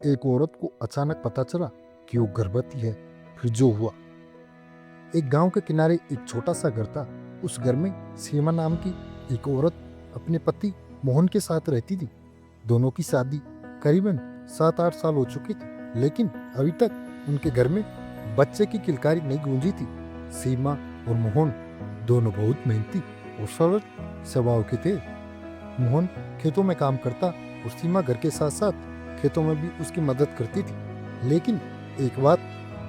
एक औरत को अचानक पता चला कि वो गर्भवती है। फिर जो हुआ, एक गांव के किनारे एक छोटा सा घर था। उस घर में सीमा नाम की एक औरत अपने पति मोहन के साथ रहती थी। दोनों की शादी करीबन 7-8 साल हो चुकी थी, लेकिन अभी तक उनके घर में बच्चे की किलकारी नहीं गूंजी थी। सीमा और मोहन दोनों बहुत मेहनती और सरल स्वभाव के थे। मोहन खेतों में काम करता और सीमा घर के साथ साथ खेतों में भी उसकी मदद करती थी। लेकिन एक बात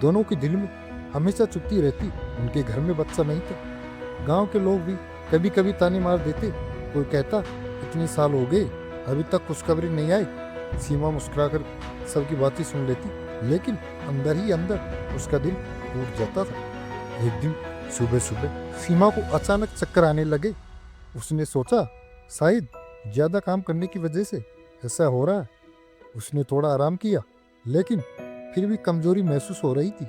दोनों के दिल में हमेशा चुभती रहती, उनके घर में बच्चा नहीं था। गांव के लोग भी कभी कभी ताने मार देते। कोई कहता, इतने साल हो गए अभी तक खुशखबरी नहीं आई। सीमा मुस्कुराकर सबकी बातें सुन लेती, लेकिन अंदर ही अंदर उसका दिल टूट जाता था। एक दिन सुबह सुबह सीमा को अचानक चक्कर आने लगे। उसने सोचा, शायद ज्यादा काम करने की वजह से ऐसा हो रहा है। उसने थोड़ा आराम किया, लेकिन फिर भी कमजोरी महसूस हो रही थी।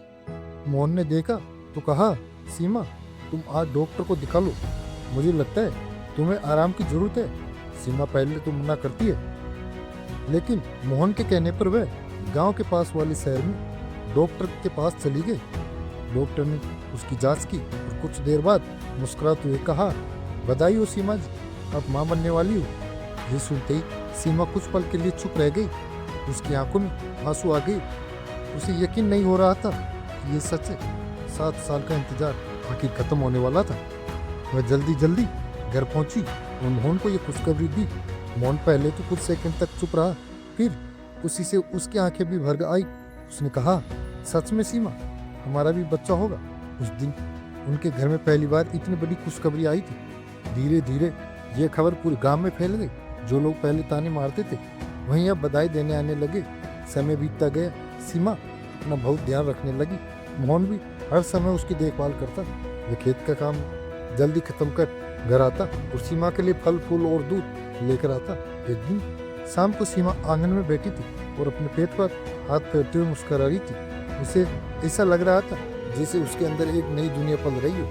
मोहन ने देखा तो कहा, सीमा, तुम आज डॉक्टर को दिखा लो, मुझे लगता है तुम्हें आराम की जरूरत है। सीमा पहले तो मना करती है, लेकिन मोहन के कहने पर वह गांव के पास वाले शहर में डॉक्टर के पास चली गई। डॉक्टर ने उसकी जांच की और कुछ देर बाद मुस्कुराते हुए कहा, बधाई हो सीमा जी, आप मां बनने वाली हो। ये सुनते ही सीमा कुछ पल के लिए चुप रह गई। उसकी आंखों में आंसू आ गए। उसे यकीन नहीं हो रहा था कि ये सच है। 7 साल का इंतजार आखिर खत्म होने वाला था। वह जल्दी जल्दी घर पहुंची और मोहन को ये खुशखबरी दी। मोहन पहले तो कुछ सेकंड तक चुप रहा, फिर उसी से उसकी आंखें भी भर आई। उसने कहा, सच में सीमा, हमारा भी बच्चा होगा। उस दिन उनके घर में पहली बार इतनी बड़ी खुशखबरी आई थी। धीरे धीरे ये खबर पूरे गांव में फैल गई। जो लोग पहले ताने मारते थे, वहीं अब बधाई देने आने लगे। समय बीतता गया। सीमा अपना बहुत ध्यान रखने लगी। मोहन भी हर समय उसकी देखभाल करता। वह खेत का काम जल्दी खत्म कर घर आता और सीमा के लिए फल फूल और दूध लेकर आता। एक दिन शाम को सीमा आंगन में बैठी थी और अपने पेट पर हाथ फेरते हुए मुस्कुरा रही थी। उसे ऐसा लग रहा था जैसे उसके अंदर एक नई दुनिया पल रही हो।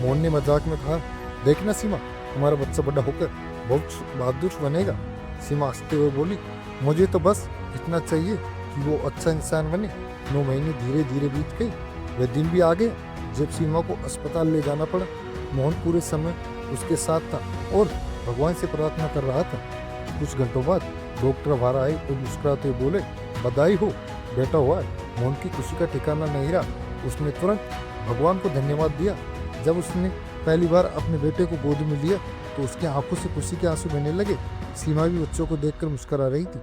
मोहन ने मजाक में कहा, देखना सीमा, हमारा बच्चा बड़ा होकर बहुत बहादुर बनेगा। सीमा हंसते हुए बोली, मुझे तो बस इतना चाहिए कि वो अच्छा इंसान बने। 9 महीने धीरे धीरे बीत गए। वह दिन भी आ गया जब सीमा को अस्पताल ले जाना पड़ा। मोहन पूरे समय उसके साथ था और भगवान से प्रार्थना कर रहा था। कुछ घंटों बाद डॉक्टर बाहर आए और मुस्कुराते हुए बोले, बधाई हो, बेटा हुआ है। मोहन की खुशी का ठिकाना नहीं रहा। उसने तुरंत भगवान को धन्यवाद दिया। जब उसने पहली बार अपने बेटे को गोद में लिया तो उसकी आंखों से खुशी के आंसू बहने लगे। सीमा भी बच्चों को देखकर मुस्कुरा रही थी।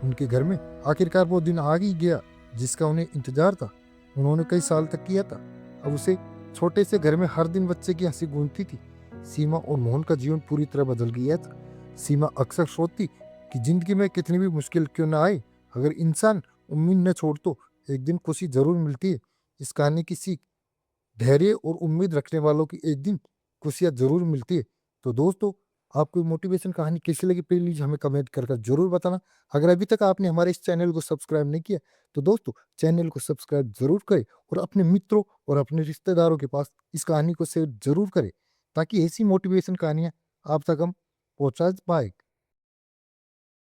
उनके घर में आखिरकार वो दिन आ ही गया जिसका उन्हें इंतजार था। उन्होंने कई साल तक किया था। अब उसे छोटे से घर में हर दिन बच्चे की हंसी गूंजती थी। सीमा और मोहन का जीवन पूरी तरह बदल गया था। सीमा अक्सर सोचती कि जिंदगी में कितनी भी मुश्किल क्यों ना आए, अगर इंसान उम्मीद न छोड़ तो एक दिन खुशी जरूर मिलती है। इस कहानी की सीख, धैर्य और उम्मीद रखने वालों की एक दिन खुशियां जरूर मिलती है। तो दोस्तों, आपको मोटिवेशन कहानी कैसी लगी प्लीज हमें कमेंट कर जरूर बताना। अगर अभी तक आपने हमारे इस चैनल को सब्सक्राइब नहीं किया तो दोस्तों, चैनल को सब्सक्राइब जरूर करें और अपने मित्रों और अपने रिश्तेदारों के पास इस कहानी को शेयर जरूर करें, ताकि ऐसी मोटिवेशन कहानियां आप तक हम पहुंचा पाए।